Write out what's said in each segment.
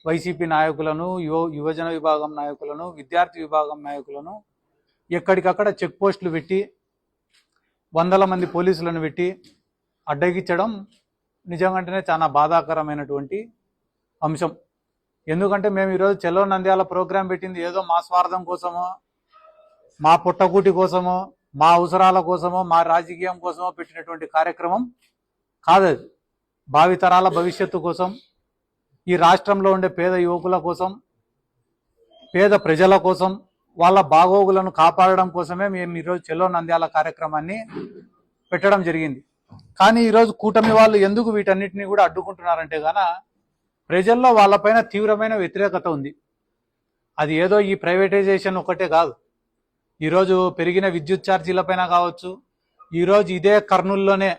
YCP నాయకులను, యువజన విభాగం నాయకులను, విద్యార్థి విభాగం నాయకులను ఎక్కడికక్కడ చెక్ పోస్టులు పెట్టి వందల మంది పోలీసులను పెట్టి అడ్డగించడం నిజంగానే చాలా బాధాకరమైనటువంటి అంశం. ఎందుకంటే మేము ఈరోజు చలో నంద్యాల ప్రోగ్రాం పెట్టింది ఏదో మా స్వార్థం కోసమో, మా పుట్టకూటి కోసమో, మా అవసరాల కోసమో, మా రాజకీయం కోసమో పెట్టినటువంటి కార్యక్రమం కాదది. భావితరాల భవిష్యత్తు కోసం, ఈ రాష్ట్రంలో ఉండే పేద యువకుల కోసం, పేద ప్రజల కోసం, వాళ్ళ బాగోగులను కాపాడడం కోసమే మేము ఈరోజు చలో నంద్యాల కార్యక్రమాన్ని పెట్టడం జరిగింది. కానీ ఈరోజు కూటమి వాళ్ళు ఎందుకు వీటన్నిటిని కూడా అడ్డుకుంటున్నారంటే గాన ప్రజల్లో వాళ్ళపైన తీవ్రమైన వ్యతిరేకత ఉంది. అది ఏదో ఈ ప్రైవేటైజేషన్ ఒకటే కాదు, ఈరోజు పెరిగిన విద్యుత్ ఛార్జీలపైన కావచ్చు. ఈరోజు ఇదే కర్నూలులోనే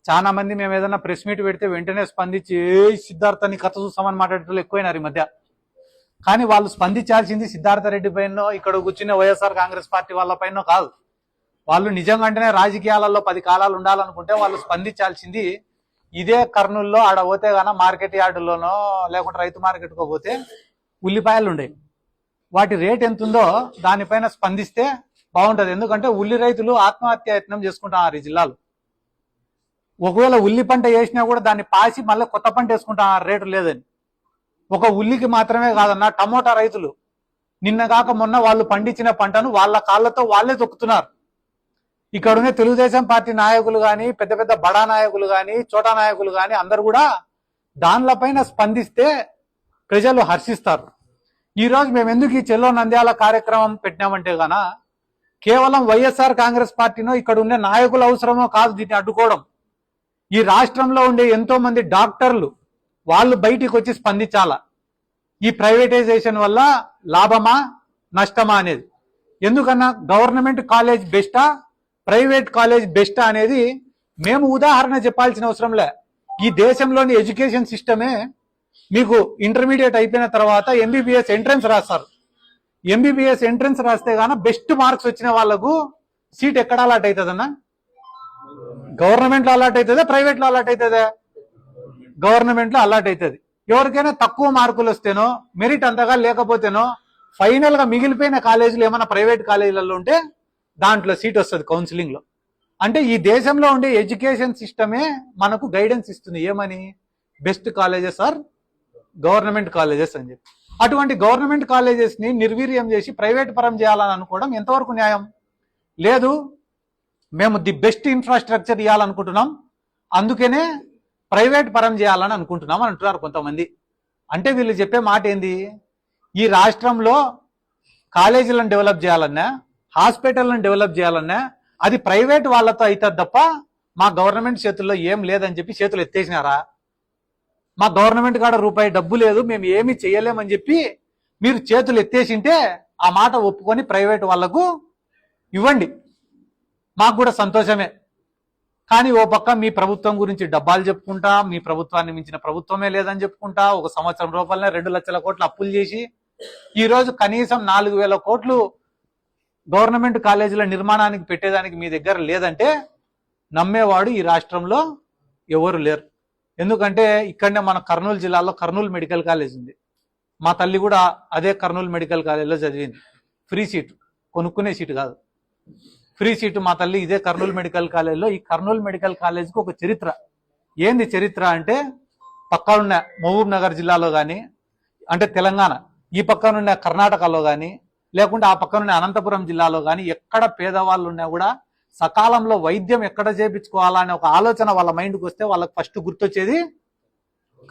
చాలా మంది మేము ఏదైనా ప్రెస్ మీట్ పెడితే వెంటనే స్పందించి సిద్ధార్థని కథ చూస్తామని మాట్లాడేటోళ్ళు ఎక్కువైనారు ఈ మధ్య. కానీ వాళ్ళు స్పందించాల్సింది సిద్ధార్థ రెడ్డి పైన, ఇక్కడ కూర్చున్న వైఎస్ఆర్ కాంగ్రెస్ పార్టీ వాళ్ళపైన కాదు. వాళ్ళు నిజంగానే రాజకీయాలలో 10 కాలాలు ఉండాలనుకుంటే వాళ్ళు స్పందించాల్సింది ఇదే కర్నూలులో ఆడ పోతే గాన మార్కెట్ యార్డులోనో లేకుంటే రైతు మార్కెట్కో పోతే ఉల్లిపాయలు ఉండేవి. వాటి రేట్ ఎంత ఉందో దానిపైన స్పందిస్తే బాగుంటుంది. ఎందుకంటే ఉల్లి రైతులు ఆత్మహత్య యత్నం చేసుకుంటున్నారు ఈ జిల్లాలో. ఒకవేళ ఉల్లి పంట వేసినా కూడా దాన్ని పాసి మళ్ళీ కొత్త పంట వేసుకుంటున్నారు రేటు లేదని. ఒక ఉల్లికి మాత్రమే కాదన్న, టమోటా రైతులు నిన్న కాక మొన్న వాళ్ళు పండించిన పంటను వాళ్ళ కాళ్ళతో వాళ్ళే తొక్కుతున్నారు. ఇక్కడున్న తెలుగుదేశం పార్టీ నాయకులు కానీ, పెద్ద పెద్ద బడా నాయకులు కానీ, చోటా నాయకులు కానీ అందరు కూడా దానిపైన స్పందిస్తే ప్రజలు హర్షిస్తారు. ఈరోజు మేము ఎందుకు ఈ చెల్లో నంద్యాల కార్యక్రమం పెట్టినామంటే గాన కేవలం వైఎస్ఆర్ కాంగ్రెస్ పార్టీనో ఇక్కడ ఉండే నాయకుల అవసరమో కాదు దీన్ని అడ్డుకోవడం. ఈ రాష్ట్రంలో ఉండే ఎంతో మంది డాక్టర్లు వాళ్ళు బయటికి వచ్చి స్పందించాలా, ఈ ప్రైవేటైజేషన్ వల్ల లాభమా నష్టమా అనేది. ఎందుకన్నా గవర్నమెంట్ కాలేజ్ బెస్టా, ప్రైవేట్ కాలేజ్ బెస్టా అనేది మేము ఉదాహరణ చెప్పాల్సిన అవసరం లే. ఈ దేశంలోని ఎడ్యుకేషన్ సిస్టమే మీకు ఇంటర్మీడియట్ అయిపోయిన తర్వాత ఎంబీబీఎస్ ఎంట్రన్స్ రాస్తారు. ఎంబీబీఎస్ ఎంట్రన్స్ రాస్తే గాన బెస్ట్ మార్క్స్ వచ్చిన వాళ్లకు సీట్ ఎక్కడ అలాట్ అవుతుందన్నా? గవర్నమెంట్ లో అలాట్ అవుతుందా, ప్రైవేట్ లో అలాట్ అవుతుందా? గవర్నమెంట్ లో అలాట్ అవుతుంది. ఎవరికైనా తక్కువ మార్కులు వస్తేనో, మెరిట్ అంతగా లేకపోతేనో, ఫైనల్ గా మిగిలిపోయిన కాలేజీలు ఏమైనా ప్రైవేట్ కాలేజీలలో ఉంటే దాంట్లో సీట్ వస్తుంది కౌన్సిలింగ్ లో. అంటే ఈ దేశంలో ఉండే ఎడ్యుకేషన్ సిస్టమే మనకు గైడెన్స్ ఇస్తుంది ఏమని, best colleges or government colleges అని చెప్పి. అటువంటి గవర్నమెంట్ కాలేజెస్ ని నిర్వీర్యం చేసి ప్రైవేట్ పరం చేయాలని అనుకోవడం ఎంతవరకు న్యాయం? లేదు, మేము ది బెస్ట్ ఇన్ఫ్రాస్ట్రక్చర్ ఇవ్వాలనుకుంటున్నాం, అందుకనే ప్రైవేట్ పరం చేయాలని అనుకుంటున్నాం అని అంటున్నారు కొంతమంది. అంటే వీళ్ళు చెప్పే మాట ఏంది, ఈ రాష్ట్రంలో కాలేజీలను డెవలప్ చేయాలన్నా, హాస్పిటల్లను డెవలప్ చేయాలన్నా అది ప్రైవేట్ వాళ్ళతో అవుతుంది తప్ప మా గవర్నమెంట్ చేతుల్లో ఏం లేదని చెప్పి చేతులు ఎత్తేసినారా? మా గవర్నమెంట్ కాడ రూపాయి డబ్బు లేదు, మేము ఏమీ చేయలేమని చెప్పి మీరు చేతులు ఎత్తేసింటే ఆ మాట ఒప్పుకొని ప్రైవేట్ వాళ్లకు ఇవ్వండి, మాకు కూడా సంతోషమే. కానీ ఓ పక్క మీ ప్రభుత్వం గురించి డబ్బాలు చెప్పుకుంటా, మీ ప్రభుత్వాన్ని మించిన ప్రభుత్వమే లేదని చెప్పుకుంటా, 1 సంవత్సరం రూపాయలనే 2 లక్షల కోట్లు అప్పులు చేసి ఈరోజు కనీసం 4,000 కోట్లు గవర్నమెంట్ కాలేజీల నిర్మాణానికి పెట్టేదానికి మీ దగ్గర లేదంటే నమ్మేవాడు ఈ రాష్ట్రంలో ఎవరు లేరు. ఎందుకంటే ఇక్కడనే మన కర్నూలు జిల్లాలో కర్నూలు మెడికల్ కాలేజ్ ఉంది. మా తల్లి కూడా అదే కర్నూలు మెడికల్ కాలేజ్లో చదివింది. ఫ్రీ సీటు, కొనుక్కునే సీటు కాదు, ఫ్రీ సీటు. మా తల్లి ఇదే కర్నూలు మెడికల్ కాలేజ్లో. ఈ కర్నూలు మెడికల్ కాలేజ్కి ఒక చరిత్ర. ఏంది చరిత్ర అంటే, పక్కనున్న మహబూబ్ నగర్ జిల్లాలో కానీ, అంటే తెలంగాణ ఈ పక్కనున్న కర్ణాటకలో కానీ, లేకుంటే ఆ పక్కనున్న అనంతపురం జిల్లాలో కానీ ఎక్కడ పేదవాళ్ళు ఉన్నా కూడా సకాలంలో వైద్యం ఎక్కడ చేయించుకోవాలా అనే ఒక ఆలోచన వాళ్ళ మైండ్కి వస్తే వాళ్ళకి ఫస్ట్ గుర్తొచ్చేది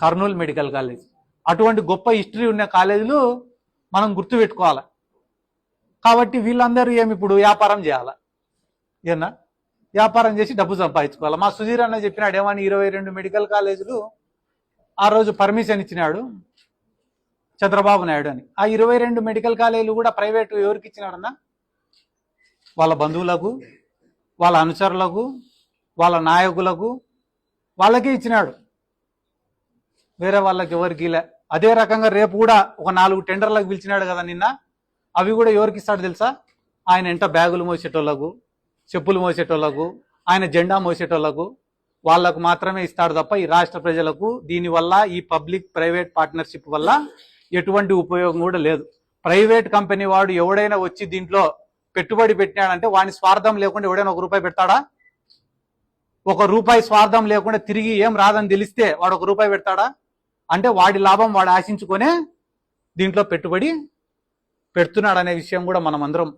కర్నూలు మెడికల్ కాలేజ్. అటువంటి గొప్ప హిస్టరీ ఉన్న కాలేజీలు మనం గుర్తుపెట్టుకోవాలి. కాబట్టి వీళ్ళందరూ ఏమి ఇప్పుడు వ్యాపారం చేయాలా? ఏనా వ్యాపారం చేసి డబ్బు సంపాదించుకోవాలి. మా సుధీర్ అన్న చెప్పినాడు ఏమని, 22 మెడికల్ కాలేజీలు ఆ రోజు పర్మిషన్ ఇచ్చినాడు చంద్రబాబు నాయుడు అని. ఆ 22 మెడికల్ కాలేజీలు కూడా ప్రైవేటు ఎవరికి ఇచ్చినాడన్నా? వాళ్ళ బంధువులకు, వాళ్ళ అనుచరులకు, వాళ్ళ నాయకులకు, వాళ్ళకే ఇచ్చినాడు, వేరే వాళ్ళకి ఎవరికి లే. అదే రకంగా రేపు కూడా ఒక 4 టెండర్లకు పిలిచినాడు కదా నిన్న. అవి కూడా ఎవరికి ఇస్తాడు తెలుసా? ఆయన ఎంట బ్యాగులు మోసేటోళ్లకు, చెప్పులు మోసేటోళ్లకు, ఆయన జెండా మోసేటోళ్లకు, వాళ్లకు మాత్రమే ఇస్తాడు తప్ప ఈ రాష్ట్ర ప్రజలకు దీనివల్ల, ఈ పబ్లిక్ ప్రైవేట్ పార్ట్నర్షిప్ వల్ల ఎటువంటి ఉపయోగం కూడా లేదు. ప్రైవేట్ కంపెనీ వాడు ఎవడైనా వచ్చి దీంట్లో పెట్టుబడి పెట్టినాడంటే వాని స్వార్థం లేకుండా ఎవడైనా ₹1 పెడతాడా? ₹1 స్వార్థం లేకుండా తిరిగి ఏం రాదని తెలిస్తే వాడు ₹1 పెడతాడా? అంటే వాడి లాభం వాడు ఆశించుకొనే దీంట్లో పెట్టుబడి పెడుతున్నాడనే విషయం కూడా మనం అందరం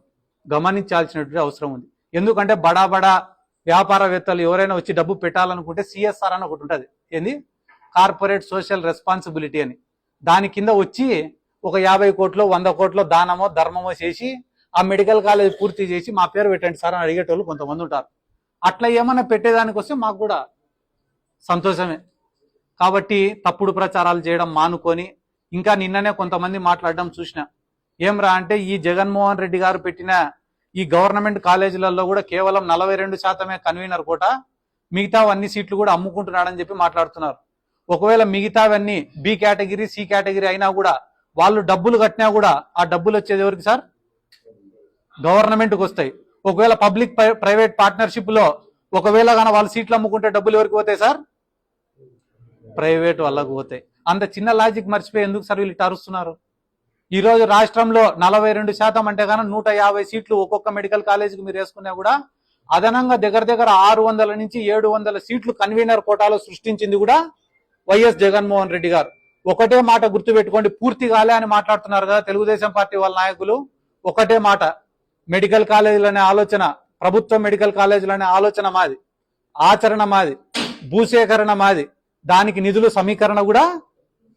గమనించాల్సినటువంటి అవసరం ఉంది. ఎందుకంటే బడా బడా వ్యాపారవేత్తలు ఎవరైనా వచ్చి డబ్బు పెట్టాలనుకుంటే CSR అని ఒకటి ఉంటుంది. ఏంది? కార్పొరేట్ సోషల్ రెస్పాన్సిబిలిటీ అని. దాని కింద వచ్చి ఒక 50 కోట్లు 100 కోట్లు దానమో ధర్మమో చేసి ఆ మెడికల్ కాలేజ్ పూర్తి చేసి మా పేరు పెట్టండి సార్ అని అడిగేటోళ్ళు కొంతమంది ఉంటారు. అట్లా ఏమన్నా పెట్టేదానికి వస్తే మాకు కూడా సంతోషమే. కాబట్టి తప్పుడు ప్రచారాలు చేయడం మానుకొని, ఇంకా నిన్ననే కొంతమంది మాట్లాడడం చూసిన. ఏమ్రా అంటే ఈ జగన్మోహన్ రెడ్డి గారు పెట్టిన ఈ గవర్నమెంట్ కాలేజీలలో కూడా కేవలం 42% కన్వీనర్ కోట, మిగతావన్నీ సీట్లు కూడా అమ్ముకుంటున్నాడని చెప్పి మాట్లాడుతున్నారు. ఒకవేళ మిగతావన్నీ B కేటగిరీ C కేటగిరీ అయినా కూడా వాళ్ళు డబ్బులు కట్టినా కూడా ఆ డబ్బులు వచ్చేది ఎవరికి సార్? గవర్నమెంట్కి వస్తాయి. ఒకవేళ పబ్లిక్ ప్రైవేట్ పార్ట్నర్షిప్ లో ఒకవేళ కానీ వాళ్ళు సీట్లు అమ్ముకుంటే డబ్బులు ఎవరికి పోతాయి సార్? ప్రైవేట్ వాళ్ళకు పోతాయి. అంత చిన్న లాజిక్ మర్చిపోయి ఎందుకు సార్ వీళ్ళు ఇట్లా అరుస్తున్నారు? ఈ రోజు రాష్ట్రంలో 42% అంటే కానీ 150 సీట్లు ఒక్కొక్క మెడికల్ కాలేజీకి మీరు వేసుకున్నా కూడా అదనంగా దగ్గర 600 నుంచి 700 సీట్లు కన్వీనర్ కోటాలో సృష్టించింది కూడా వైఎస్ జగన్మోహన్ రెడ్డి గారు. ఒకటే మాట గుర్తుపెట్టుకోండి, పూర్తి కాలే అని మాట్లాడుతున్నారు కదా తెలుగుదేశం పార్టీ వాళ్ళ నాయకులు. ఒకటే మాట, మెడికల్ కాలేజీలు అనే ఆలోచన, ప్రభుత్వ మెడికల్ కాలేజీలు అనే ఆలోచన మాది, ఆచరణ మాది, భూసేకరణ మాది, దానికి నిధులు సమీకరణ కూడా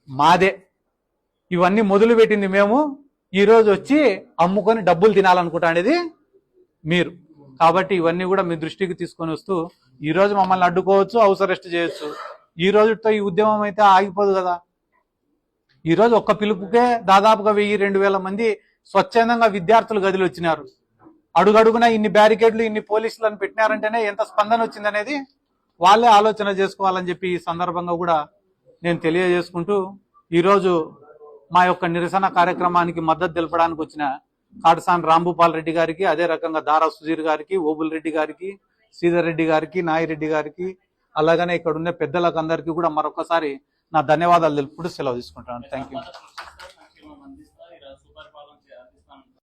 మాదే. ఇవన్నీ మొదలు పెట్టింది మేము. ఈ రోజు వచ్చి అమ్ముకొని డబ్బులు తినాలనుకుంటా అనేది మీరు. కాబట్టి ఇవన్నీ కూడా మీ దృష్టికి తీసుకొని వస్తూ ఈ రోజు మమ్మల్ని అడ్డుకోవచ్చు, హౌస్ అరెస్ట్ చేయొచ్చు. ఈ రోజుతో ఈ ఉద్యమం అయితే ఆగిపోదు కదా. ఈ రోజు ఒక్క పిలుపుకే దాదాపుగా 1000-2000 మంది స్వచ్ఛందంగా విద్యార్థులు గదిలో వచ్చినారు. అడుగడుగున ఇన్ని బ్యారికేడ్లు ఇన్ని పోలీసులను పెట్టినారంటేనే ఎంత స్పందన వచ్చిందనేది వాళ్ళే ఆలోచన చేసుకోవాలని చెప్పి ఈ సందర్భంగా కూడా నేను తెలియజేసుకుంటూ ఈరోజు మా యొక్క నిరసన కార్యక్రమానికి మద్దతు తెలపడానికి వచ్చిన కాటసాని రాంభూపాల్ రెడ్డి గారికి, అదే రకంగా దారా సుధీర్ గారికి, ఓబుల్ రెడ్డి గారికి, శ్రీధర్ రెడ్డి గారికి, నాయిరెడ్డి గారికి, అలాగనే ఇక్కడ ఉన్న పెద్దలకు అందరికీ కూడా మరొకసారి నా ధన్యవాదాలు తెలుపుకుంటూ సెలవు తీసుకుంటాను. Thank you.